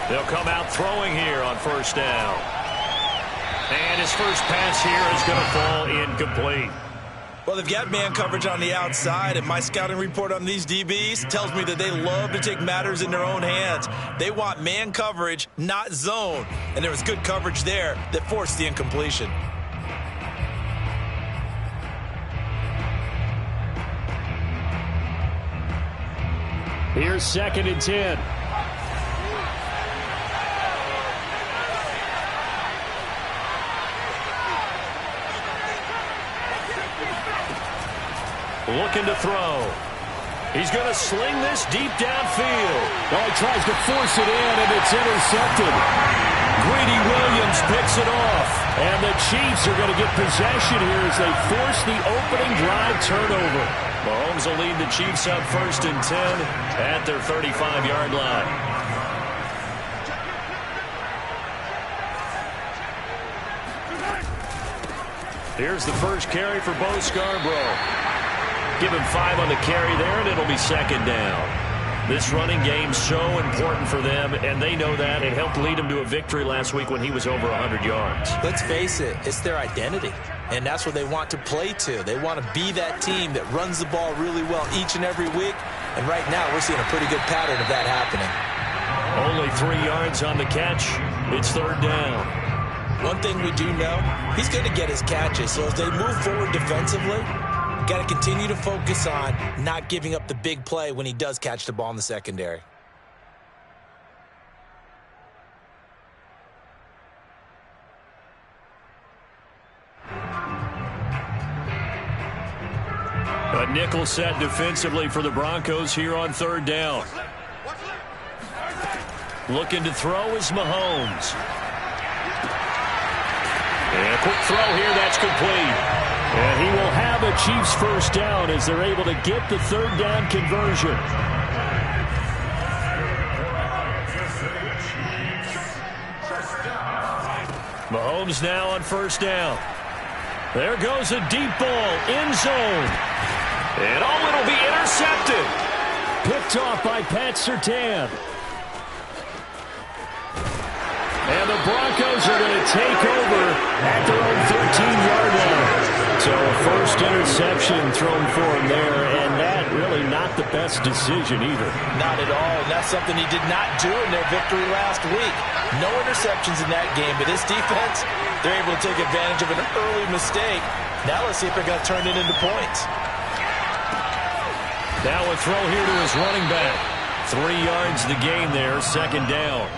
They'll come out throwing here on first down. And his first pass here is going to fall incomplete. Well, they've got man coverage on the outside, and my scouting report on these DBs tells me that they love to take matters in their own hands. They want man coverage, not zone. And there was good coverage there that forced the incompletion. Here's 2nd and 10. Looking to throw. He's going to sling this deep downfield. Oh, he tries to force it in, and it's intercepted. Greedy Williams picks it off. And the Chiefs are going to get possession here as they force the opening drive turnover. Mahomes will lead the Chiefs up 1st and 10 at their 35-yard line. Here's the first carry for Bo Scarborough. Give him 5 on the carry there, and it'll be 2nd down. This running game's so important for them, and they know that. It helped lead them to a victory last week when he was over 100 yards. Let's face it, it's their identity, and that's what they want to play to. They want to be that team that runs the ball really well each and every week, and right now we're seeing a pretty good pattern of that happening. Only 3 yards on the catch. It's 3rd down. One thing we do know, he's going to get his catches, so as they move forward defensively, got to continue to focus on not giving up the big play when he does catch the ball in the secondary. A nickel set defensively for the Broncos here on 3rd down. Looking to throw is Mahomes. And a quick throw here, that's complete. And he will have a Chiefs first down as they're able to get the 3rd down conversion. Mahomes now on 1st down. There goes a deep ball, end zone. And it'll be intercepted. Picked off by Pat Surtain. And the Broncos are going to take over at their own 13-yard line. So a first interception thrown for him there, and that really not the best decision either. Not at all, and that's something he did not do in their victory last week. No interceptions in that game, but this defense, they're able to take advantage of an early mistake. Now let's see if they're going to turn it into points. Now a throw here to his running back. 3 yards the gain there, 2nd down.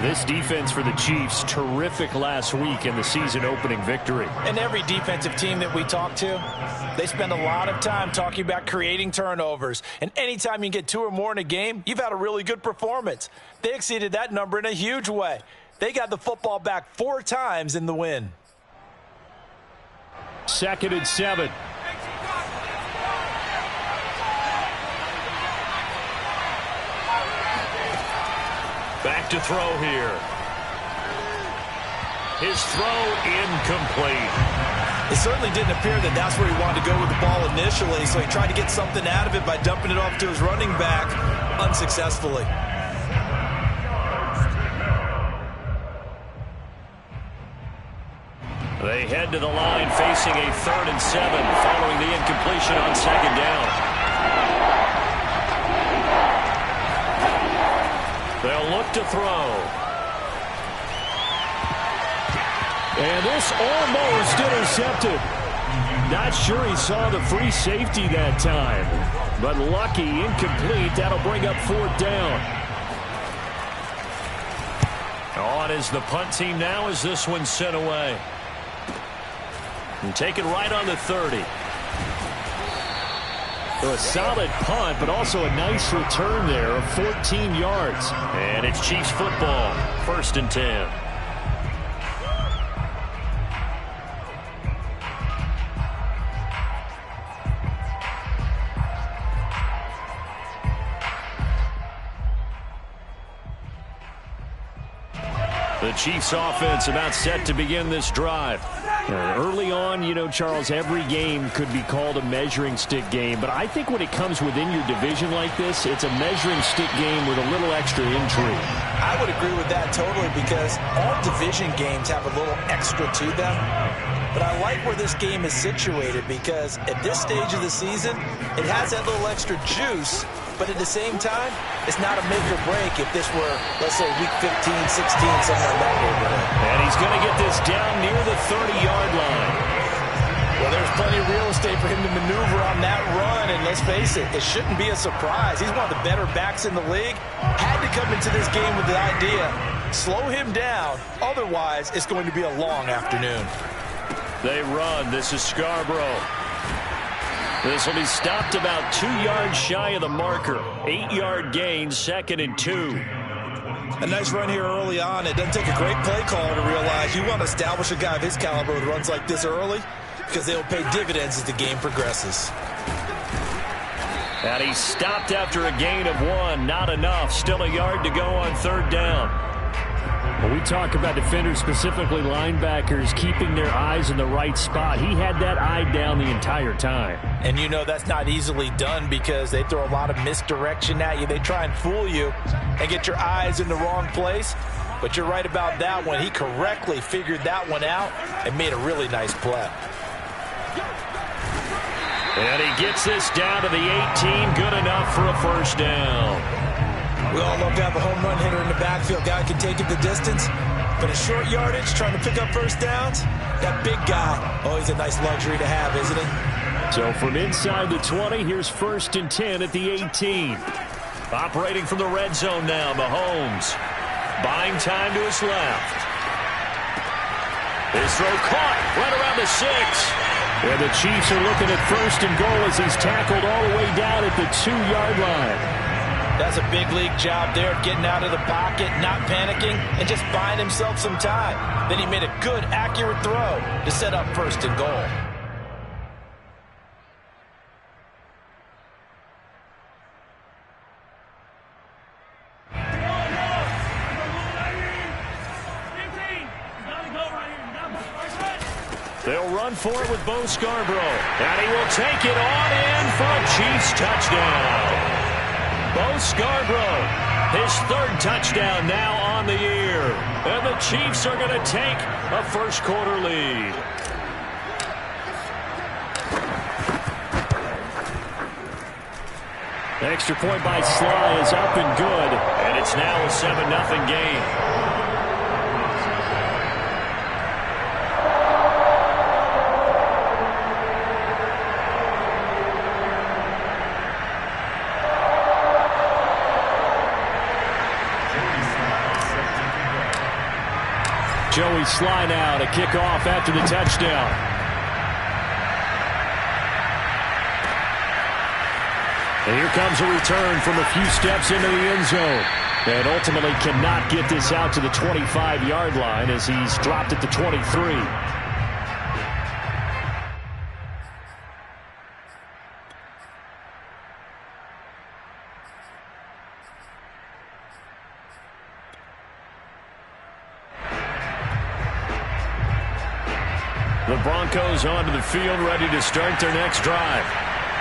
This defense for the Chiefs, terrific last week in the season-opening victory. And every defensive team that we talk to, they spend a lot of time talking about creating turnovers. And anytime you get 2 or more in a game, you've had a really good performance. They exceeded that number in a huge way. They got the football back 4 times in the win. 2nd and 7. Back to throw here. His throw incomplete. It certainly didn't appear that that's where he wanted to go with the ball initially, so he tried to get something out of it by dumping it off to his running back unsuccessfully. They head to the line facing a 3rd and 7 following the incompletion on 2nd down. They'll look to throw. And this almost intercepted. Not sure he saw the free safety that time. But lucky, incomplete. That'll bring up 4th down. On is the punt team now as this one's sent away. And taken right on the 30. So a solid punt, but also a nice return there of 14 yards. And it's Chiefs football, 1st and 10. The Chiefs offense about set to begin this drive. Early on, you know, Charles, every game could be called a measuring stick game. But I think when it comes within your division like this, it's a measuring stick game with a little extra intrigue. I would agree with that totally because all division games have a little extra to them. But I like where this game is situated because at this stage of the season, it has that little extra juice. But at the same time, it's not a make or break if this were, let's say, week 15, 16, somewhere in that neighborhood. And he's going to get this down near the 30-yard line. Well, there's plenty of real estate for him to maneuver on that run. And let's face it, it shouldn't be a surprise. He's one of the better backs in the league. Had to come into this game with the idea, slow him down. Otherwise, it's going to be a long afternoon. They run. This is Scarborough. This will be stopped about 2 yards shy of the marker. 8-yard gain, 2nd and 2. A nice run here early on. It doesn't take a great play caller to realize you want to establish a guy of his caliber who runs like this early because they'll pay dividends as the game progresses. And he's stopped after a gain of 1. Not enough. Still a yard to go on 3rd down. When we talk about defenders, specifically linebackers, keeping their eyes in the right spot, he had that eye down the entire time. And you know that's not easily done because they throw a lot of misdirection at you. They try and fool you and get your eyes in the wrong place. But you're right about that one. He correctly figured that one out and made a really nice play. And he gets this down to the 18. Good enough for a 1st down. We all love to have a home run hitter in the backfield. Guy can take it the distance. But at short yardage, trying to pick up 1st downs, that big guy, always a nice luxury to have, isn't he? So from inside the 20, here's 1st and 10 at the 18. Operating from the red zone now, Mahomes. Buying time to his left. His throw caught right around the 6. And the Chiefs are looking at 1st and goal as he's tackled all the way down at the 2-yard line. That's a big league job there, getting out of the pocket, not panicking, and just buying himself some time. Then he made a good, accurate throw to set up 1st and goal. They'll run for it with Bo Scarborough. And he will take it on in for a Chiefs touchdown. Bo Scarborough, his 3rd touchdown now on the year. And the Chiefs are going to take a 1st quarter lead. The extra point by Sly is up and good. And it's now a 7-0 game. Joey Sly now to kick off after the touchdown. And here comes a return from a few steps into the end zone. And ultimately cannot get this out to the 25-yard line as he's dropped at the 23. The Broncos onto the field, ready to start their next drive.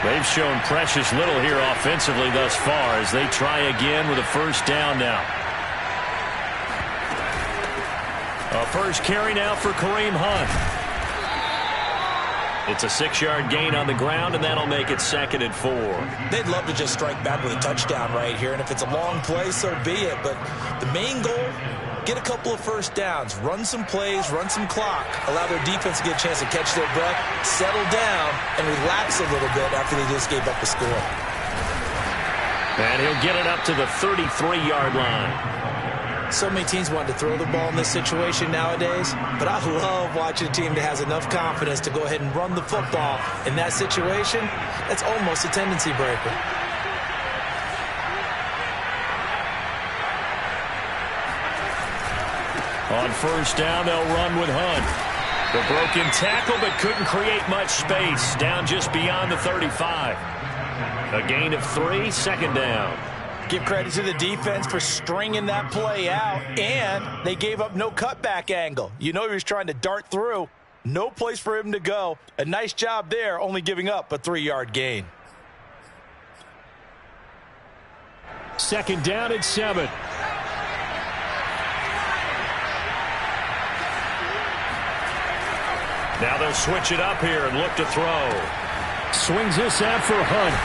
They've shown precious little here offensively thus far as they try again with a 1st down now. A 1st carry now for Kareem Hunt. It's a 6-yard gain on the ground, and that'll make it 2nd and 4. They'd love to just strike back with a touchdown right here, and if it's a long play, so be it. But the main goal, get a couple of 1st downs, run some plays, run some clock, allow their defense to get a chance to catch their breath, settle down, and relax a little bit after they just gave up a score. And he'll get it up to the 33-yard line. So many teams want to throw the ball in this situation nowadays, but I love watching a team that has enough confidence to go ahead and run the football in that situation. That's almost a tendency breaker. On 1st down, they'll run with Hunt. The broken tackle, but couldn't create much space. Down just beyond the 35. A gain of 3, 2nd down. Give credit to the defense for stringing that play out, and they gave up no cutback angle. You know he was trying to dart through, No place for him to go. A nice job there, only giving up a 3-yard gain. Second down at 7. Now they'll switch it up here and look to throw. Swings this out for Hunt.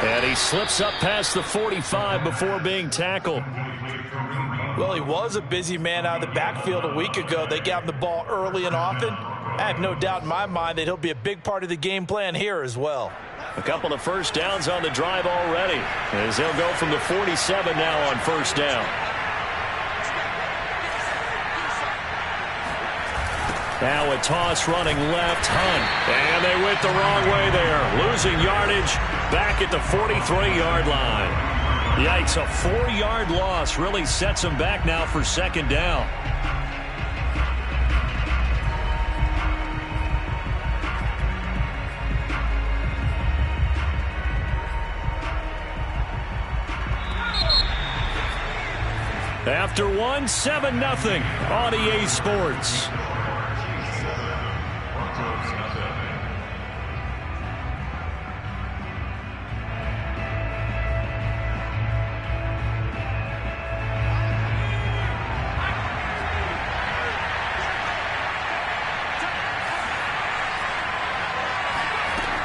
And he slips up past the 45 before being tackled. Well, he was a busy man out of the backfield a week ago. They got him the ball early and often. I have no doubt in my mind that he'll be a big part of the game plan here as well. A couple of first downs on the drive already, as they'll go from the 47 now on first down. Now a toss running left, Hunt. And they went the wrong way there, losing yardage back at the 43-yard line. Yikes, a 4-yard loss really sets them back now for second down. After 7-0 on EA Sports.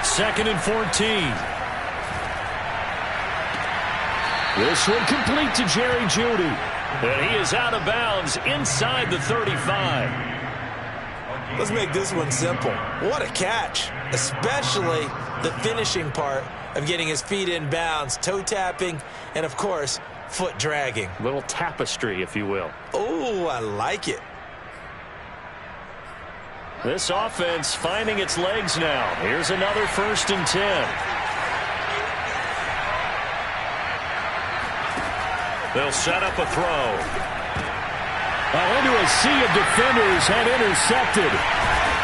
Second and 14. This one complete to Jerry Jeudy. And he is out of bounds inside the 35. Let's make this one simple. What a catch, especially the finishing part of getting his feet in bounds, toe tapping, and, of course, foot dragging. A little tapestry, if you will. Oh, I like it. This offense finding its legs now. Here's another 1st and 10. They'll set up a throw. Into a sea of defenders and intercepted.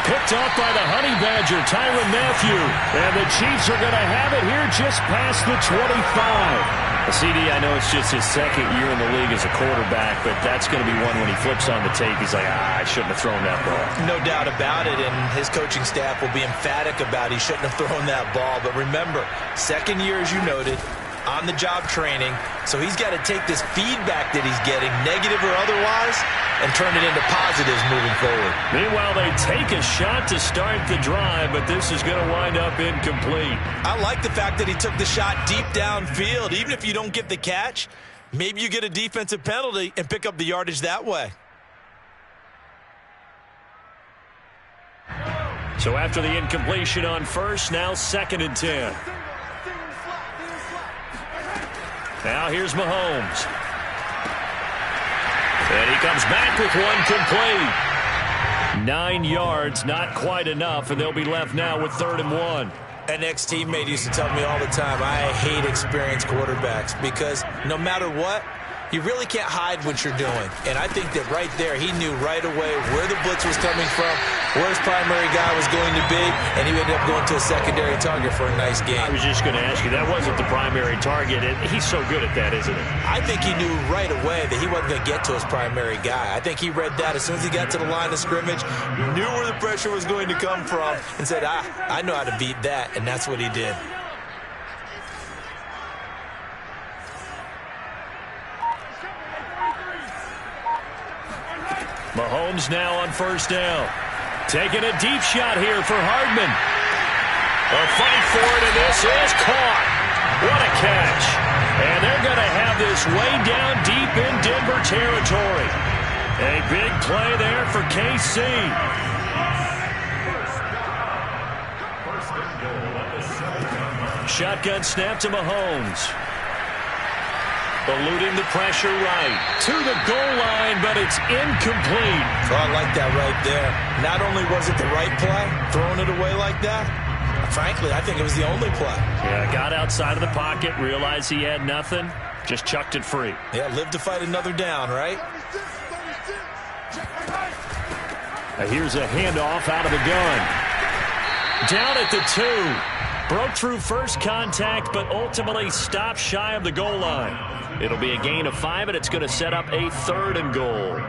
Picked off by the Honey Badger, Tyrann Mathieu. And the Chiefs are going to have it here just past the 25. CD, I know it's just his second year in the league as a quarterback, but that's going to be one when he flips on the tape. He's like, I shouldn't have thrown that ball. No doubt about it, and his coaching staff will be emphatic about he shouldn't have thrown that ball. But remember, second year, as you noted, on-the-job training, so he's got to take this feedback that he's getting, negative or otherwise, and turn it into positives moving forward. Meanwhile, they take a shot to start the drive, but this is going to wind up incomplete. I like the fact that he took the shot deep downfield. Even if you don't get the catch, maybe you get a defensive penalty and pick up the yardage that way. So after the incompletion on first, now 2nd and 10. Now here's Mahomes. And he comes back with one complete. 9 yards, not quite enough, and they'll be left now with 3rd and 1. An ex-teammate used to tell me all the time, I hate experienced quarterbacks because no matter what, you really can't hide what you're doing. And I think that right there, he knew right away where the blitz was coming from, where his primary guy was going to be, and he ended up going to a secondary target for a nice game. I was just going to ask you, that wasn't the primary target. He's so good at that, isn't he? I think he knew right away that he wasn't going to get to his primary guy. I think he read that as soon as he got to the line of scrimmage, knew where the pressure was going to come from, and said, I know how to beat that, and that's what he did. Mahomes now on first down. Taking a deep shot here for Hardman. A fight for it, and this is caught. What a catch. And they're going to have this way down deep in Denver territory. A big play there for KC. Shotgun snap to Mahomes. Eluding the pressure right to the goal line, but it's incomplete. Oh, I like that right there. Not only was it the right play, throwing it away like that, frankly, I think it was the only play. Yeah, got outside of the pocket, realized he had nothing, just chucked it free. Yeah, live to fight another down, right? Here's a handoff out of the gun. Down at the 2. Broke through first contact, but ultimately stopped shy of the goal line. It'll be a gain of 5, and it's going to set up a 3rd and goal.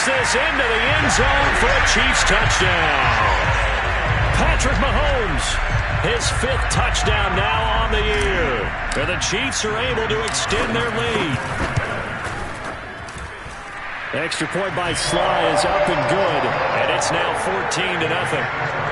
takes this into the end zone for a Chiefs touchdown. Patrick Mahomes, his 5th touchdown now on the year. And the Chiefs are able to extend their lead. Extra point by Sly is up and good. And it's now 14-0.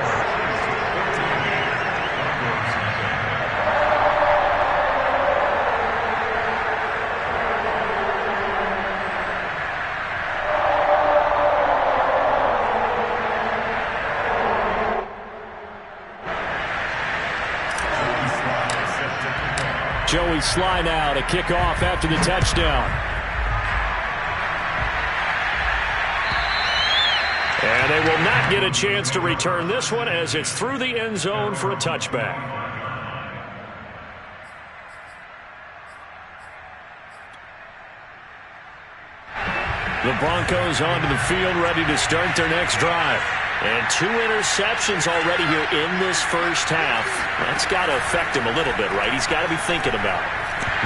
Joey Sly now to kick off after the touchdown. And they will not get a chance to return this one as it's through the end zone for a touchback. The Broncos onto the field, ready to start their next drive. And 2 interceptions already here in this first half. That's got to affect him a little bit, right? He's got to be thinking about it.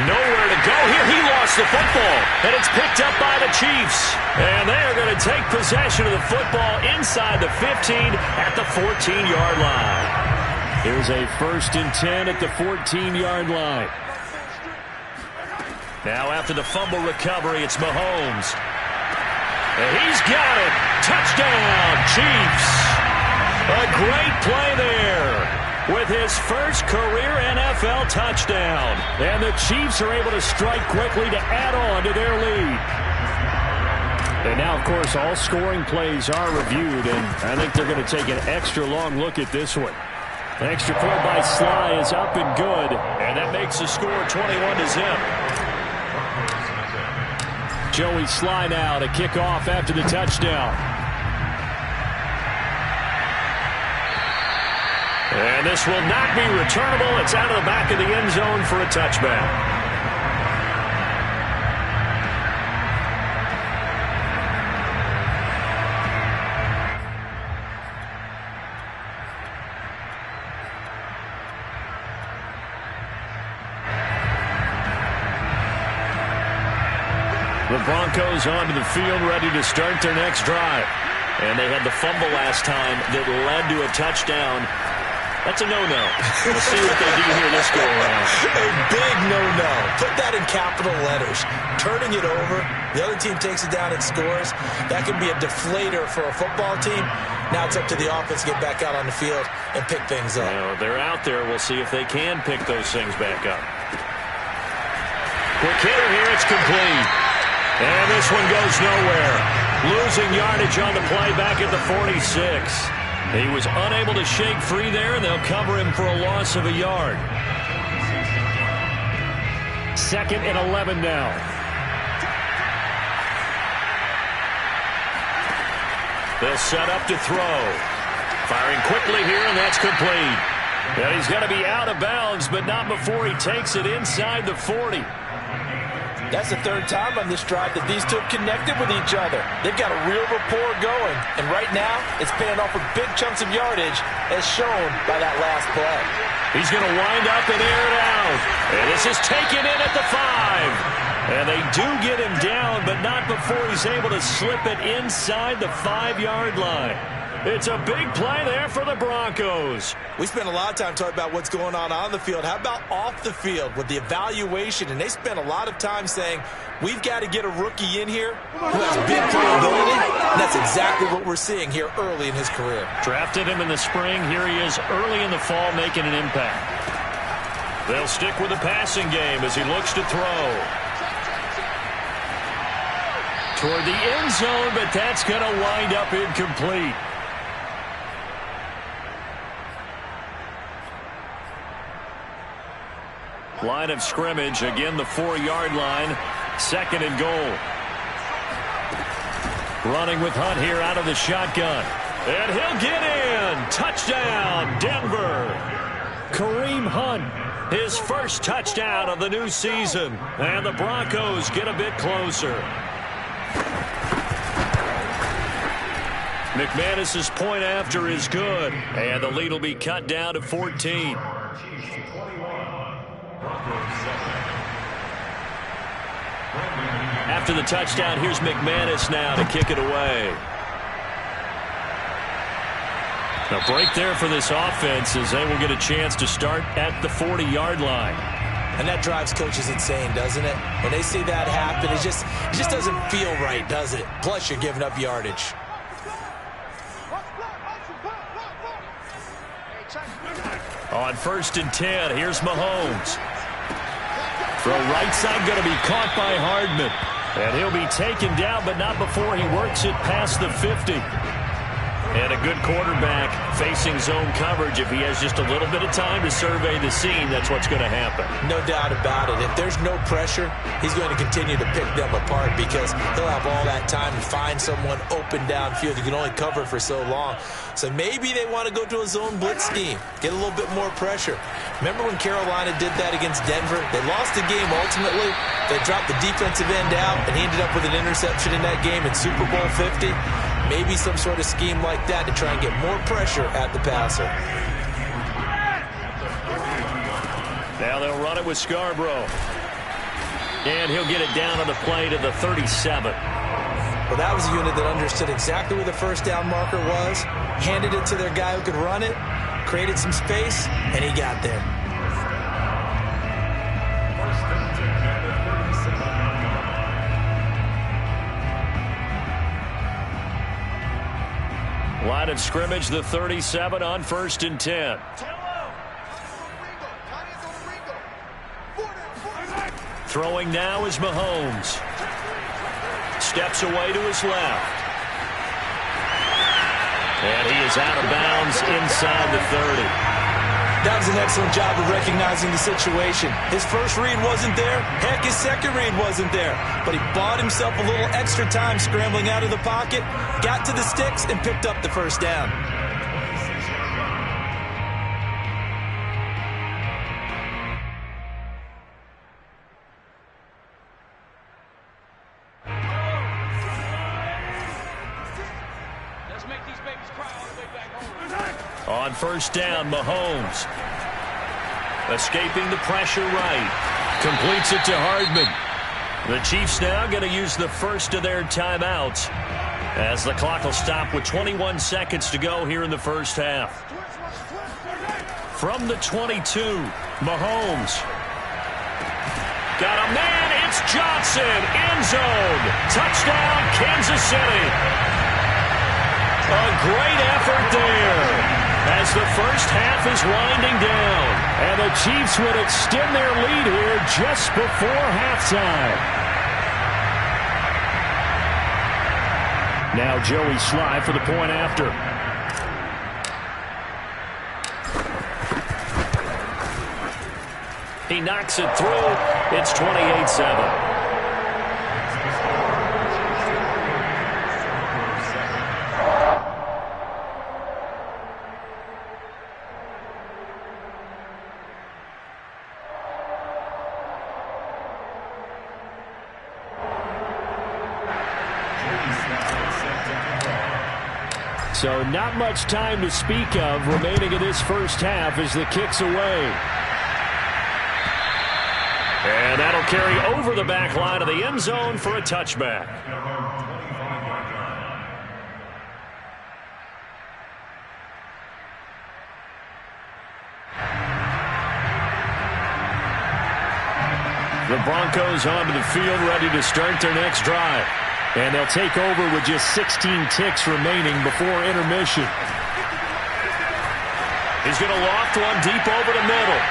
Nowhere to go here. He lost the football, and it's picked up by the Chiefs. And they are going to take possession of the football inside the 15 at the 14-yard line. Here's a 1st and 10 at the 14-yard line. Now after the fumble recovery, it's Mahomes. And he's got it. Touchdown, Chiefs. A great play there with his first career NFL touchdown. And the Chiefs are able to strike quickly to add on to their lead. And now, of course, all scoring plays are reviewed, and I think they're going to take an extra long look at this one. Extra point by Sly is up and good. And that makes the score 21-0. Joey Sly now to kick off after the touchdown. And this will not be returnable. It's out of the back of the end zone for a touchback. The Broncos onto the field, ready to start their next drive. And they had the fumble last time that led to a touchdown. That's a no-no. We'll see what they do here this go-around. A big no-no. Put that in capital letters. Turning it over, the other team takes it down and scores. That can be a deflator for a football team. Now it's up to the offense to get back out on the field and pick things up. Well, they're out there. We'll see if they can pick those things back up. Quick hitter here. It's complete. And this one goes nowhere. Losing yardage on the play back at the 46. He was unable to shake free there, and they'll cover him for a loss of a yard. 2nd and 11 now. They'll set up to throw. Firing quickly here, and that's complete. And he's going to be out of bounds, but not before he takes it inside the 40. That's the 3rd time on this drive that these two have connected with each other. They've got a real rapport going. And right now, it's paying off with big chunks of yardage, as shown by that last play. He's going to wind up and air it out. And this is taken in at the 5. And they do get him down, but not before he's able to slip it inside the 5-yard line. It's a big play there for the Broncos. We spent a lot of time talking about what's going on the field. How about off the field with the evaluation? And they spent a lot of time saying, we've got to get a rookie in here who has big playability. And that's exactly what we're seeing here early in his career. Drafted him in the spring. Here he is early in the fall making an impact. They'll stick with the passing game as he looks to throw. Toward the end zone, but that's going to wind up incomplete. Line of scrimmage, again the 4-yard line, 2nd and goal. Running with Hunt here out of the shotgun. And he'll get in. Touchdown, Denver. Kareem Hunt, his first touchdown of the new season. And the Broncos get a bit closer. McManus's point after is good. And the lead will be cut down to 14. After the touchdown, here's McManus now to kick it away. A break there for this offense as they will get a chance to start at the 40-yard line. And that drives coaches insane, doesn't it? When they see that happen, it just doesn't feel right, does it? Plus, you're giving up yardage. On 1st and 10, here's Mahomes. Throw right side, going to be caught by Hardman. And he'll be taken down, but not before he works it past the 50. And a good quarterback facing zone coverage. If he has just a little bit of time to survey the scene, that's what's going to happen. No doubt about it. If there's no pressure, he's going to continue to pick them apart because he'll have all that time to find someone open downfield. You can only cover for so long. So maybe they want to go to a zone blitz scheme, get a little bit more pressure. Remember when Carolina did that against Denver? They lost the game ultimately. They dropped the defensive end out, and he ended up with an interception in that game in Super Bowl 50. Maybe some sort of scheme like that to try and get more pressure at the passer. Now they'll run it with Scarborough. And he'll get it down on the play to the 37. Well, that was a unit that understood exactly where the first down marker was, handed it to their guy who could run it, created some space, and he got there. Line of scrimmage, the 37 on 1st and 10. Throwing now is Mahomes. Steps away to his left. And he is out of bounds inside the 30. That was an excellent job of recognizing the situation. His first read wasn't there. Heck, his second read wasn't there. But he bought himself a little extra time scrambling out of the pocket, got to the sticks, and picked up the first down. On 1st down, Mahomes. Escaping the pressure right. Completes it to Hardman. The Chiefs now going to use the first of their timeouts as the clock will stop with 21 seconds to go here in the first half. From the 22, Mahomes. Got a man, it's Johnson, end zone. Touchdown, Kansas City. A great effort there as the first half is winding down. And the Chiefs would extend their lead here just before halftime. Now Joey Sly for the point after. He knocks it through. It's 28-7. So not much time to speak of remaining in this first half as the kick's away. And that'll carry over the back line of the end zone for a touchback. The Broncos onto the field ready to start their next drive. And they'll take over with just 16 ticks remaining before intermission. He's going to loft one deep over the middle.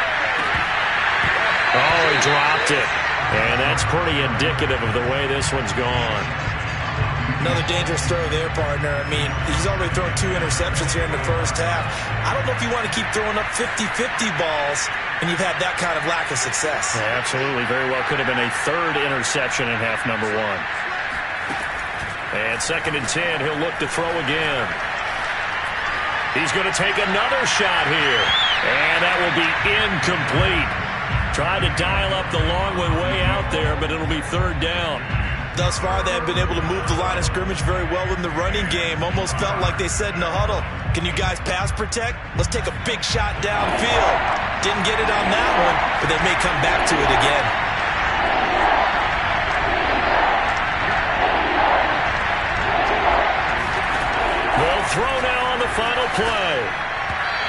Oh, he dropped it. And that's pretty indicative of the way this one's gone. Another dangerous throw there, partner. I mean, he's already thrown 2 interceptions here in the first half. I don't know if you want to keep throwing up 50-50 balls and you've had that kind of lack of success. Yeah, absolutely. Very well could have been a 3rd interception in half number 1. And 2nd and 10, he'll look to throw again. He's going to take another shot here. And that will be incomplete. Tried to dial up the long one way out there, but it'll be 3rd down. Thus far, they have been able to move the line of scrimmage very well in the running game. Almost felt like they said in the huddle, can you guys pass protect? Let's take a big shot downfield. Didn't get it on that one, but they may come back to it again. throw now on the final play.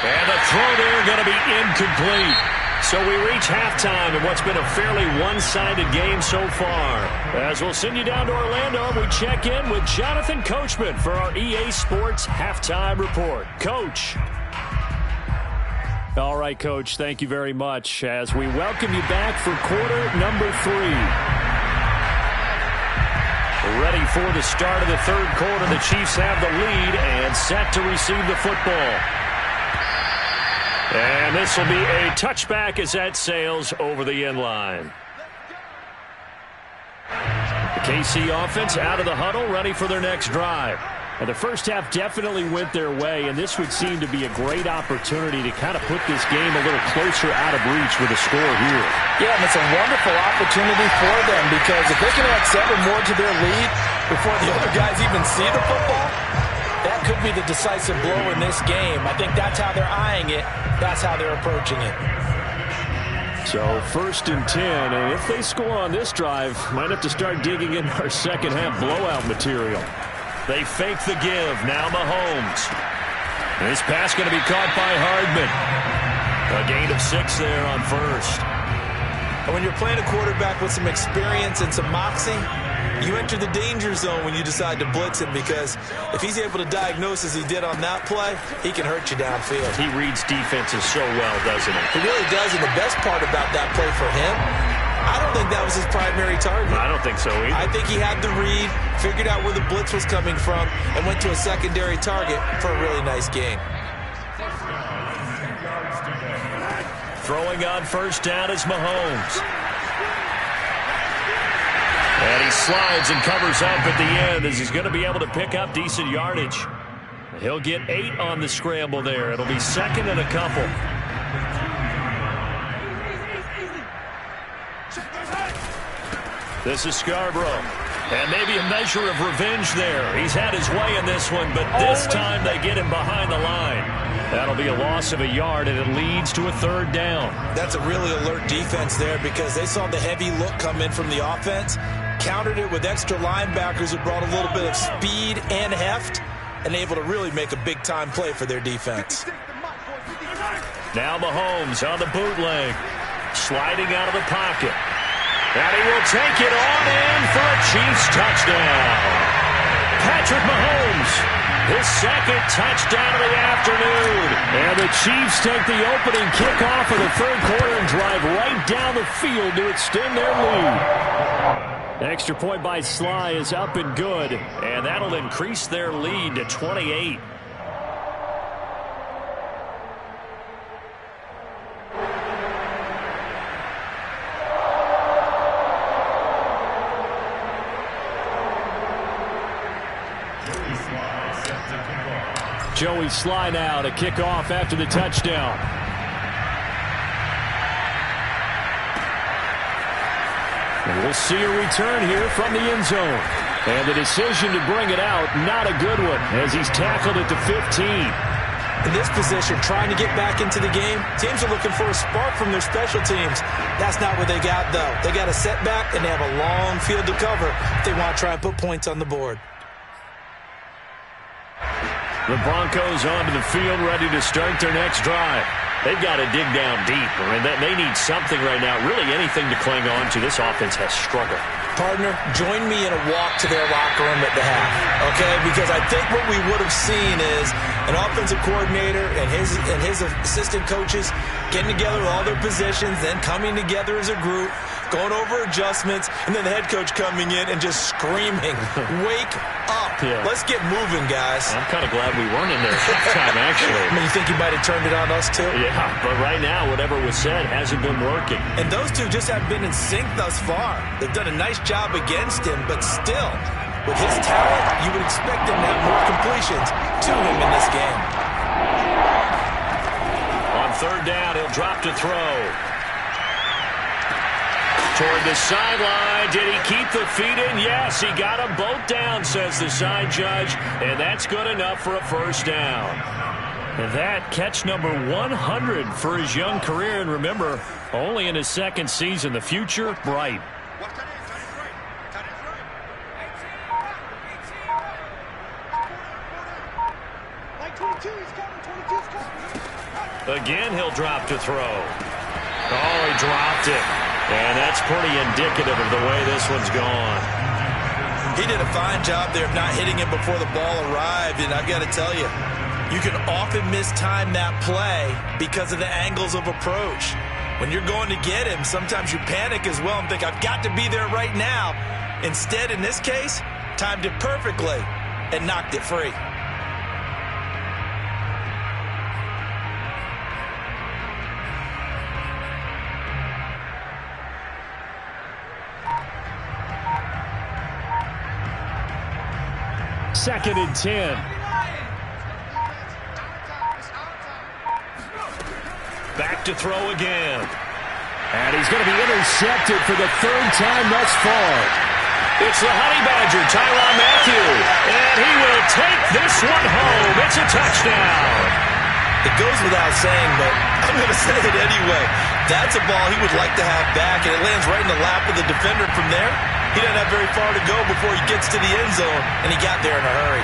And the throw there going to be incomplete. So we reach halftime in what's been a fairly one-sided game so far. As we'll send you down to Orlando, we check in with Jonathan Coachman for our EA Sports Halftime Report. Coach. All right, Coach, thank you very much as we welcome you back for quarter number 3. Ready for the start of the third quarter. The Chiefs have the lead and set to receive the football. And this will be a touchback as that sails over the end line. The KC offense out of the huddle, ready for their next drive. And the first half definitely went their way, and this would seem to be a great opportunity to kind of put this game a little closer out of reach with a score here. Yeah, and it's a wonderful opportunity for them because if they can add 7 more to their lead before the other guys even see the football, that could be the decisive blow in this game. I think that's how they're eyeing it. That's how they're approaching it. So 1st and 10, and if they score on this drive, might have to start digging in our second half blowout material. They fake the give. Now Mahomes. This pass going to be caught by Hardman. A gain of 6 there on first. And when you're playing a quarterback with some experience and some moxie, you enter the danger zone when you decide to blitz him because if he's able to diagnose as he did on that play, he can hurt you downfield. He reads defenses so well, doesn't he? He really does, and the best part about that play for him, I don't think that was his primary target. I don't think so either. I think he had the read, figured out where the blitz was coming from, and went to a secondary target for a really nice gain. Throwing on first down is Mahomes. And he slides and covers up at the end as he's going to be able to pick up decent yardage. He'll get 8 on the scramble there. It'll be 2nd and a couple. This is Scarborough. And maybe a measure of revenge there. He's had his way in this one, but this time they get him behind the line. That'll be a loss of a yard, and it leads to a 3rd down. That's a really alert defense there because they saw the heavy look come in from the offense, countered it with extra linebackers who brought a little bit of speed and heft, and able to really make a big-time play for their defense. Now Mahomes on the bootleg, sliding out of the pocket. And he will take it on in for a Chiefs touchdown. Patrick Mahomes, his 2nd touchdown of the afternoon. And the Chiefs take the opening kickoff of the 3rd quarter and drive right down the field to extend their lead. The extra point by Sly is up and good, and that'll increase their lead to 28. Joey Sly now to kick off after the touchdown. And we'll see a return here from the end zone. And the decision to bring it out, not a good one, as he's tackled at the 15. In this position, trying to get back into the game, teams are looking for a spark from their special teams. That's not what they got, though. They got a setback, and they have a long field to cover if they want to try and put points on the board. The Broncos onto the field, ready to start their next drive. They've got to dig down deep, and they need something right now, really anything to cling on to. This offense has struggled. Partner, join me in a walk to their locker room at the half, okay? Because I think what we would have seen is an offensive coordinator and his assistant coaches getting together with all their positions, then coming together as a group, going over adjustments, and then the head coach coming in and just screaming, wake up. Yeah. Let's get moving, guys. I'm kind of glad we weren't in there halftime, actually. I mean, you think he might have turned it on us, too? Yeah, but right now, whatever was said hasn't been working. And those two just haven't been in sync thus far. They've done a nice job against him, but still, with his talent, you would expect him to have more completions to him in this game. On 3rd down, he'll drop to throw. Toward the sideline. Did he keep the feet in? Yes, he got them both down, says the side judge, and that's good enough for a 1st down. And that catch number 100 for his young career, and remember, only in his 2nd season. The future, bright. again, he'll drop to throw. Oh, he dropped it. And that's pretty indicative of the way this one's gone. He did a fine job there of not hitting it before the ball arrived. And I've got to tell you, you can often mistime that play because of the angles of approach. When you're going to get him, sometimes you panic as well and think, I've got to be there right now. Instead, in this case, timed it perfectly and knocked it free. Second and 10. Back to throw again. And he's going to be intercepted for the third time thus far. It's the Honey Badger, Tyrann Mathieu. And he will take this one home. It's a touchdown. It goes without saying, but I'm going to say it anyway. That's a ball he would like to have back, and it lands right in the lap of the defender from there. He doesn't have very far to go before he gets to the end zone, and he got there in a hurry.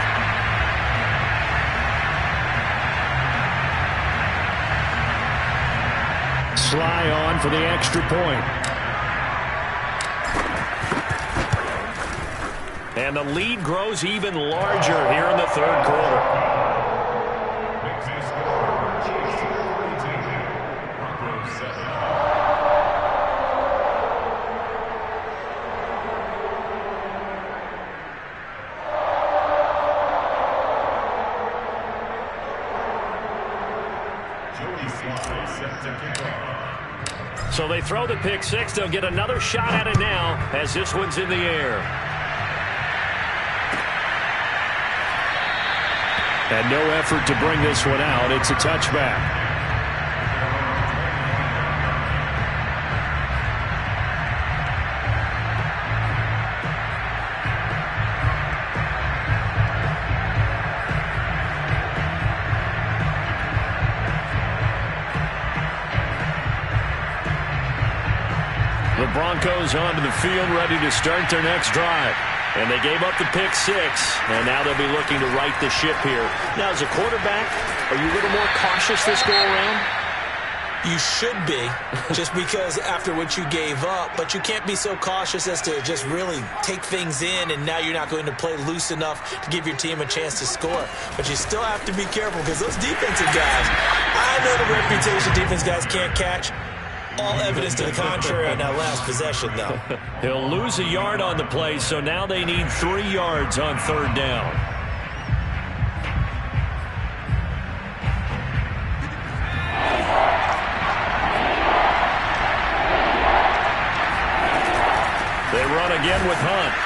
Sly on for the extra point. And the lead grows even larger here in the third quarter. So they throw the pick six. They'll get another shot at it now as this one's in the air. And no effort to bring this one out. It's a touchback. The Broncos onto the field, ready to start their next drive. And they gave up the pick six, and now they'll be looking to right the ship here. Now, as a quarterback, are you a little more cautious this go-around? You should be, just because after what you gave up, but you can't be so cautious as to just really take things in, and now you're not going to play loose enough to give your team a chance to score. But you still have to be careful because those defensive guys, I know the reputation defense guys can't catch. All evidence to the contrary on that last possession, though. He'll lose a yard on the play, so now they need 3 yards on third down. They run again with Hunt.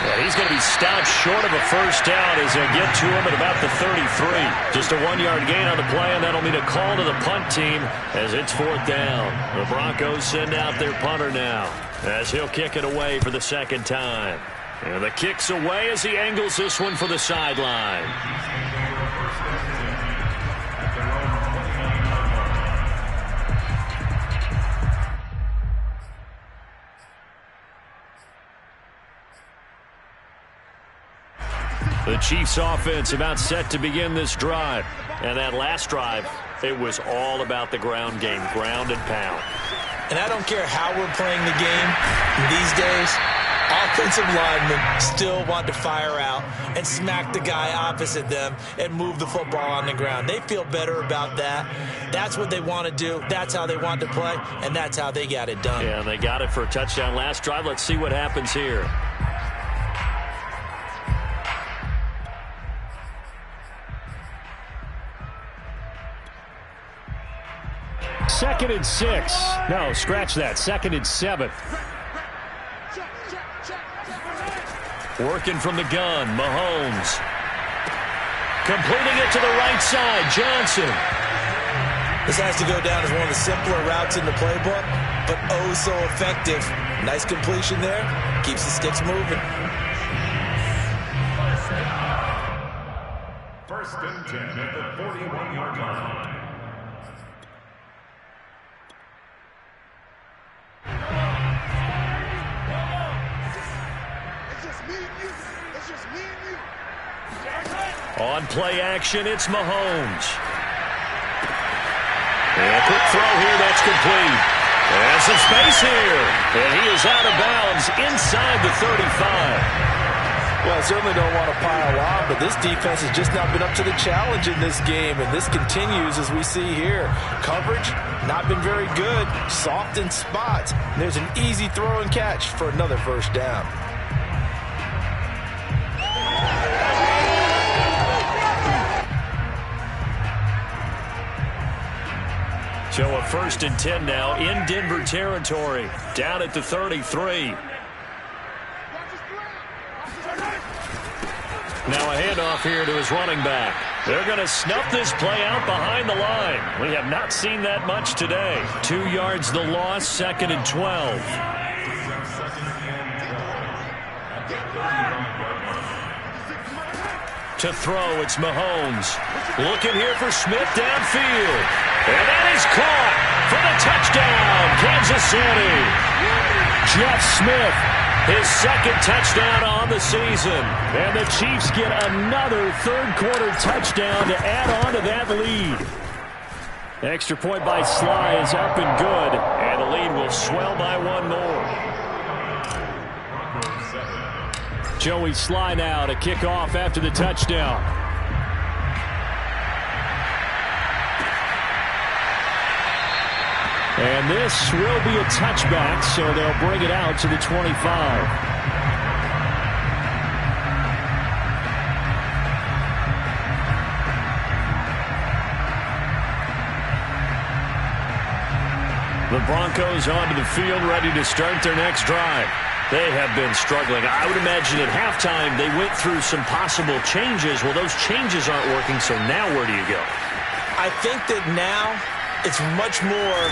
And he's going to be stopped short of a first down as they get to him at about the 33. Just a 1-yard gain on the play, and that'll mean a call to the punt team as it's fourth down. The Broncos send out their punter now as he'll kick it away for the second time. And the kick's away as he angles this one for the sideline. The Chiefs offense about set to begin this drive. And that last drive, it was all about the ground game, ground and pound. And I don't care how we're playing the game these days, offensive linemen still want to fire out and smack the guy opposite them and move the football on the ground. They feel better about that. That's what they want to do. That's how they want to play, and that's how they got it done. Yeah, and they got it for a touchdown last drive. Let's see what happens here. Second and 6. No, scratch that. Second and 7. Working from the gun, Mahomes. Completing it to the right side, Johnson. This has to go down as one of the simpler routes in the playbook, but oh so effective. Nice completion there. Keeps the sticks moving. First and 10 at the 41-yard line. On play action, it's Mahomes. And a quick throw here, that's complete. And some space here. And he is out of bounds inside the 35. Well, I certainly don't want to pile on, but this defense has just not been up to the challenge in this game, and this continues as we see here. Coverage, not been very good, soft in spots. And there's an easy throw and catch for another first down. So a 1st and 10 now in Denver territory, down at the 33. Now a handoff here to his running back. They're going to snuff this play out behind the line. We have not seen that much today. 2 yards the loss, 2nd and 12. To throw, it's Mahomes. Looking here for Smith downfield. And that is caught for the touchdown, Kansas City. Jeff Smith, his 2nd touchdown on the season. And the Chiefs get another 3rd-quarter touchdown to add on to that lead. Extra point by Sly is up and good. And the lead will swell by 1 more. Joey Sly now to kick off after the touchdown. And this will be a touchback, so they'll bring it out to the 25. The Broncos onto the field, ready to start their next drive. They have been struggling. I would imagine at halftime they went through some possible changes. Well, those changes aren't working, so now where do you go? I think that now it's much more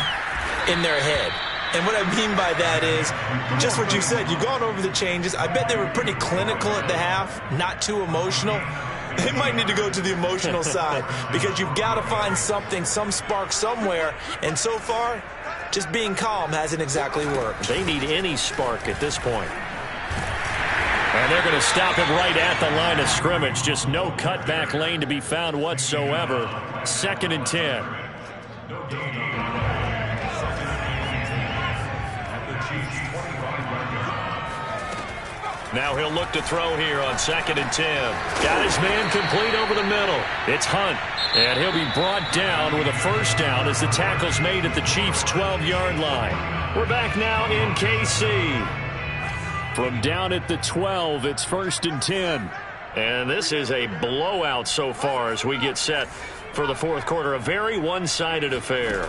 in their head. And what I mean by that is just what you said. You've gone over the changes. I bet they were pretty clinical at the half, not too emotional. They might need to go to the emotional side because you've got to find something, some spark somewhere. And so far, just being calm hasn't exactly worked. They need any spark at this point. And they're going to stop him right at the line of scrimmage. Just no cutback lane to be found whatsoever. 2nd and 10. Now he'll look to throw here on 2nd and 10. Got his man complete over the middle. It's Hunt. And he'll be brought down with a 1st down as the tackle's made at the Chiefs' 12-yard line. We're back now in KC. From down at the 12, it's 1st and 10. And this is a blowout so far as we get set for the 4th quarter. A very one-sided affair.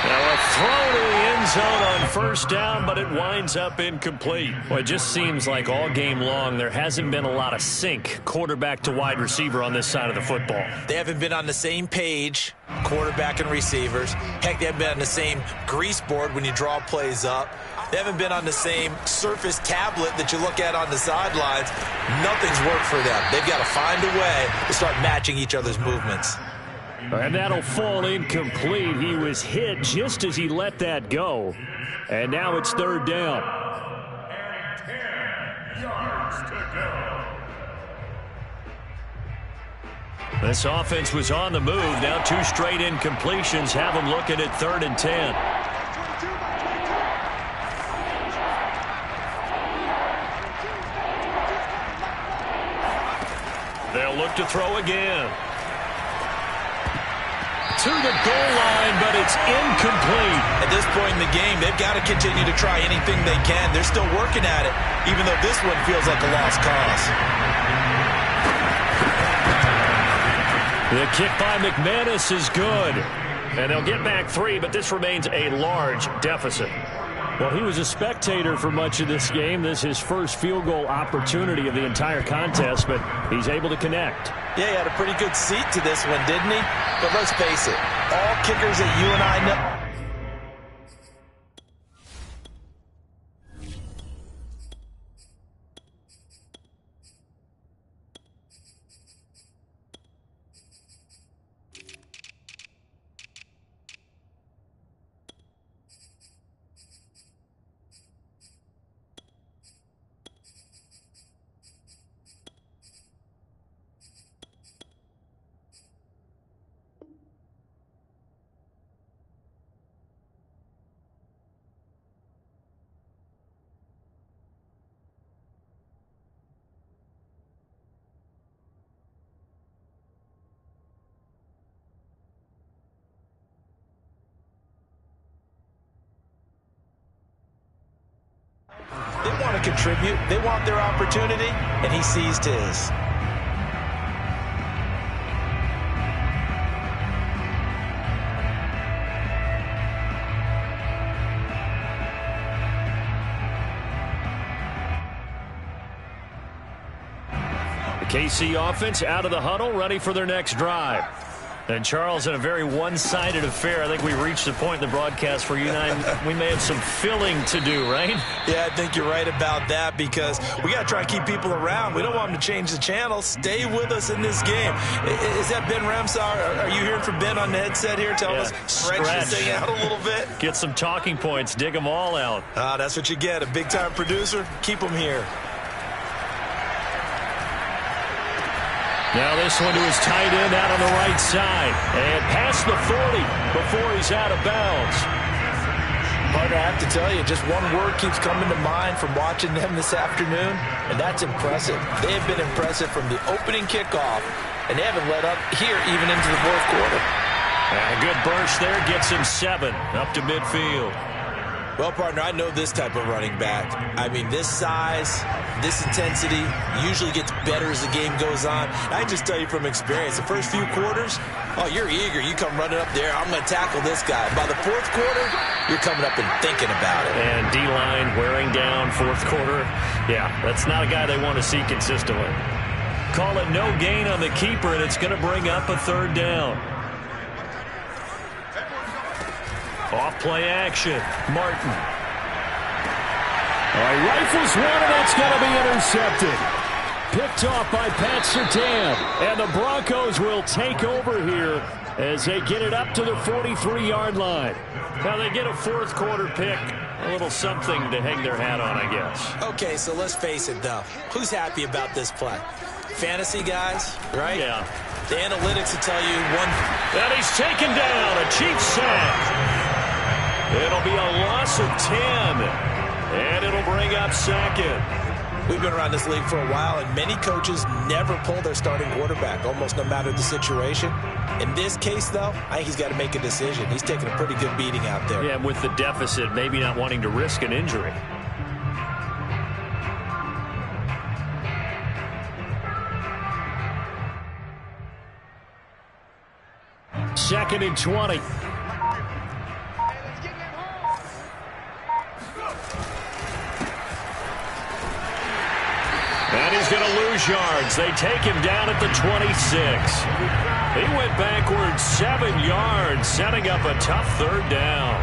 Now a throw to the end zone on 1st down, but it winds up incomplete. Well, it just seems like all game long there hasn't been a lot of sync quarterback to wide receiver on this side of the football. They haven't been on the same page, quarterback and receivers. Heck, they haven't been on the same grease board when you draw plays up. They haven't been on the same surface tablet that you look at on the sidelines. Nothing's worked for them. They've got to find a way to start matching each other's movements. And that'll fall incomplete. He was hit just as he let that go. And now it's 3rd down. And 10 yards to go. This offense was on the move. Now 2 straight incompletions have them looking at 3rd and 10. They'll look to throw again. To the goal line, but it's incomplete. At this point in the game, they've got to continue to try anything they can. They're still working at it, even though this one feels like a lost cause. The kick by McManus is good. And they'll get back 3, but this remains a large deficit. Well, he was a spectator for much of this game. This is his first field goal opportunity of the entire contest, but he's able to connect. Yeah, he had a pretty good seat to this one, didn't he? But let's face it, all kickers that you and I know. want to contribute. They want their opportunity, and he seized his. KC offense out of the huddle, ready for their next drive. And Charles, in a very one-sided affair, I think we reached the point in the broadcast where you and I, we may have some filling to do, right? Yeah, I think you're right about that because we got to try and keep people around. We don't want them to change the channel. Stay with us in this game. Is that Ben Ramsar? Are you hearing from Ben on the headset here? Tell us, stretch this thing out a little bit. Get some talking points. Dig them all out. That's what you get. A big-time producer. Keep them here. Now this one to his tight end out on the right side. And past the 40 before he's out of bounds. Partner, I have to tell you, just one word keeps coming to mind from watching them this afternoon, and that's impressive. They have been impressive from the opening kickoff, and they haven't let up here even into the fourth quarter. A good burst there, gets him 7 up to midfield. Well, partner, I know this type of running back. I mean, this size, this intensity usually gets better as the game goes on. I can just tell you from experience, the first few quarters, oh, you're eager. You come running up there, I'm going to tackle this guy. By the fourth quarter, you're coming up and thinking about it. And D-line wearing down fourth quarter. Yeah, that's not a guy they want to see consistently. Call it no gain on the keeper, and it's going to bring up a third down. Off play action. Martin. Rifles one, and that's going to be intercepted. Picked off by Pat Surtain. And the Broncos will take over here as they get it up to the 43-yard line. Now they get a fourth quarter pick. A little something to hang their hat on, I guess. Okay, so let's face it, though. Who's happy about this play? Fantasy guys, right? Yeah. The analytics will tell you one. And he's taken down. A Chiefs sack. It'll be a loss of 10, and it'll bring up second. We've been around this league for a while, and many coaches never pull their starting quarterback, almost no matter the situation. In this case, though, I think he's got to make a decision. He's taking a pretty good beating out there. Yeah, with the deficit, maybe not wanting to risk an injury. Second and 20. And he's going to lose yards. They take him down at the 26. He went backwards 7 yards, setting up a tough third down.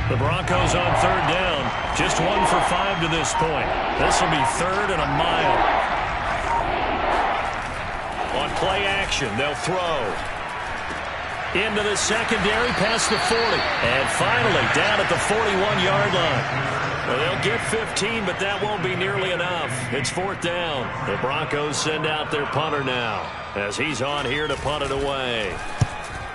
The Broncos on third down, just 1 for 5 to this point. This will be third and a mile. On play action, they'll throw. Into the secondary, past the 40. And finally, down at the 41-yard line. Well, they'll get 15, but that won't be nearly enough. It's fourth down. The Broncos send out their punter now as he's on here to punt it away.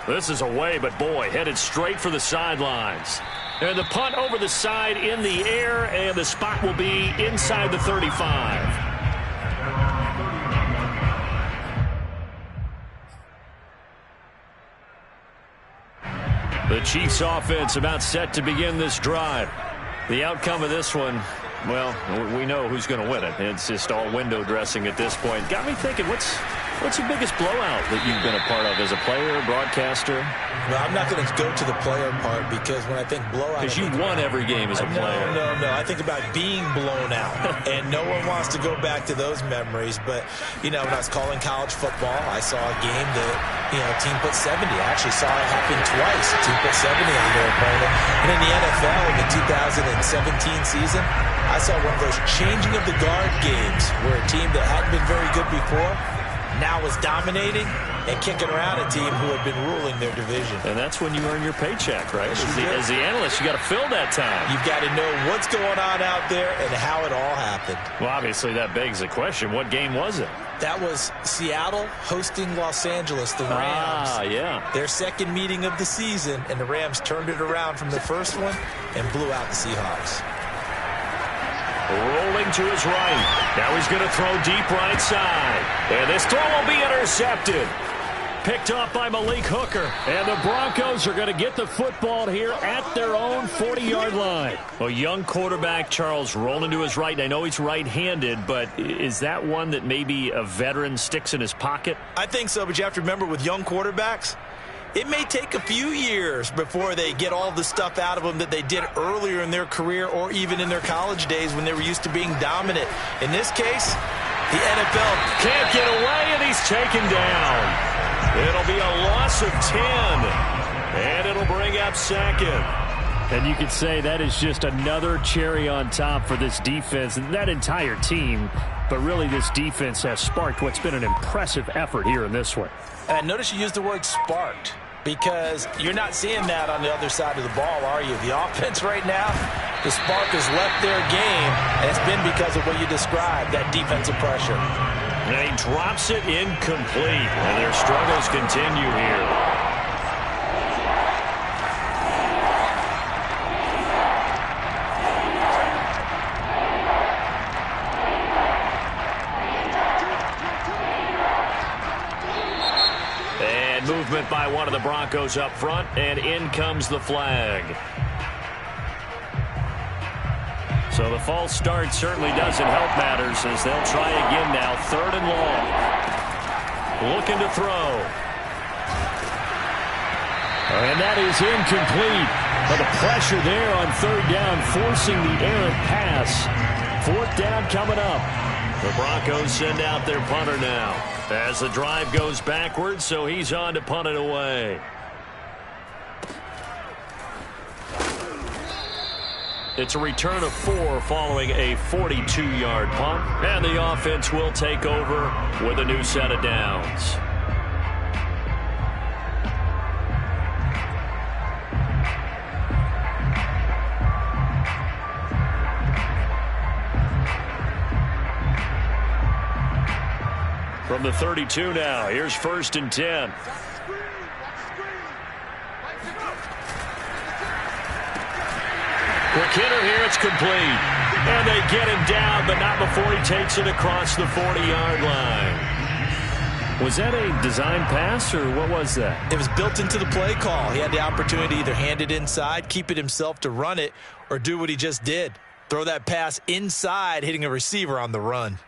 This is away, but boy, headed straight for the sidelines. And the punt over the side in the air, and the spot will be inside the 35. The Chiefs offense about set to begin this drive. The outcome of this one, well, we know who's going to win it. It's just all window dressing at this point. Got me thinking, what's the biggest blowout that you've been a part of as a player, broadcaster? Well, I'm not going to go to the player part because when I think blowout... Because you won every game as a player. No. I think about being blown out. And no one wants to go back to those memories. But, you know, when I was calling college football, I saw a game that, you know, a team put 70. I actually saw it happen twice. A team put 70 on their opponent. And in the NFL, in the 2017 season, I saw one of those changing of the guard games where a team that hadn't been very good before now was dominating and kicking around a team who had been ruling their division. And that's when you earn your paycheck, right? As the analyst, you got to fill that time. You've got to know what's going on out there and how it all happened. Well, obviously, that begs the question, what game was it? That was Seattle hosting Los Angeles, the Rams. Yeah. Their second meeting of the season, and the Rams turned it around from the first one and blew out the Seahawks. Rolling to his right. Now he's going to throw deep right side. And this throw will be intercepted. picked off by Malik Hooker. And the Broncos are going to get the football here at their own 40-yard line. A young quarterback, Charles, rolling to his right. And I know he's right-handed, but is that one that maybe a veteran sticks in his pocket? I think so, but you have to remember with young quarterbacks, it may take a few years before they get all the stuff out of them that they did earlier in their career or even in their college days when they were used to being dominant. In this case, the NFL can't get away, and he's taken down. It'll be a loss of 10, and it'll bring up second. And you could say that is just another cherry on top for this defense and that entire team. But really, this defense has sparked what's been an impressive effort here in this one. And notice you used the word sparked, because you're not seeing that on the other side of the ball, are you? The offense right now, the spark has left their game, and it's been because of what you described, that defensive pressure. And he drops it incomplete, and their struggles continue here. Movement by one of the Broncos up front, and in comes the flag. So the false start certainly doesn't help matters as they'll try again now. 3rd and long. Looking to throw. And that is incomplete. But the pressure there on 3rd down, forcing the errant pass. 4th down coming up. The Broncos send out their punter now as the drive goes backwards, so he's on to punt it away. It's a return of 4 following a 42-yard punt, and the offense will take over with a new set of downs. From the 32 now, here's 1st and 10. Quick hitter here, it's complete. And they get him down, but not before he takes it across the 40-yard line. Was that a design pass, or what was that? It was built into the play call. He had the opportunity to either hand it inside, keep it himself to run it, or do what he just did. Throw that pass inside, hitting a receiver on the run.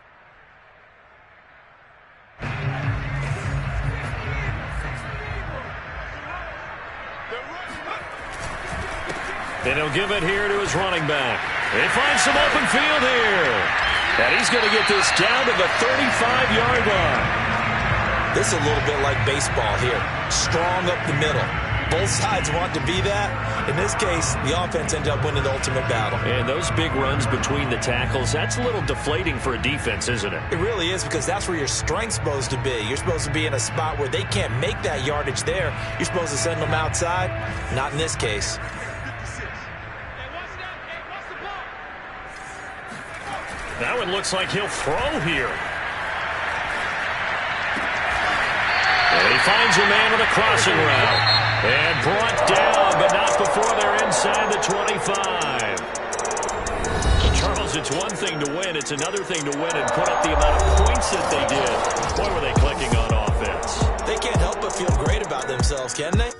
And he'll give it here to his running back. He finds some open field here. And he's going to get this down to the 35-yard line. This is a little bit like baseball here. Strong up the middle. Both sides want to be that. In this case, the offense ended up winning the ultimate battle. And those big runs between the tackles, that's a little deflating for a defense, isn't it? It really is, because that's where your strength's supposed to be. You're supposed to be in a spot where they can't make that yardage there. You're supposed to send them outside. Not in this case. Now it looks like he'll throw here. And he finds a man with a crossing route. And brought down, but not before they're inside the 25. Charles, it's one thing to win. It's another thing to win and put up the amount of points that they did. Boy, were they clicking on offense. They can't help but feel great about themselves, can they?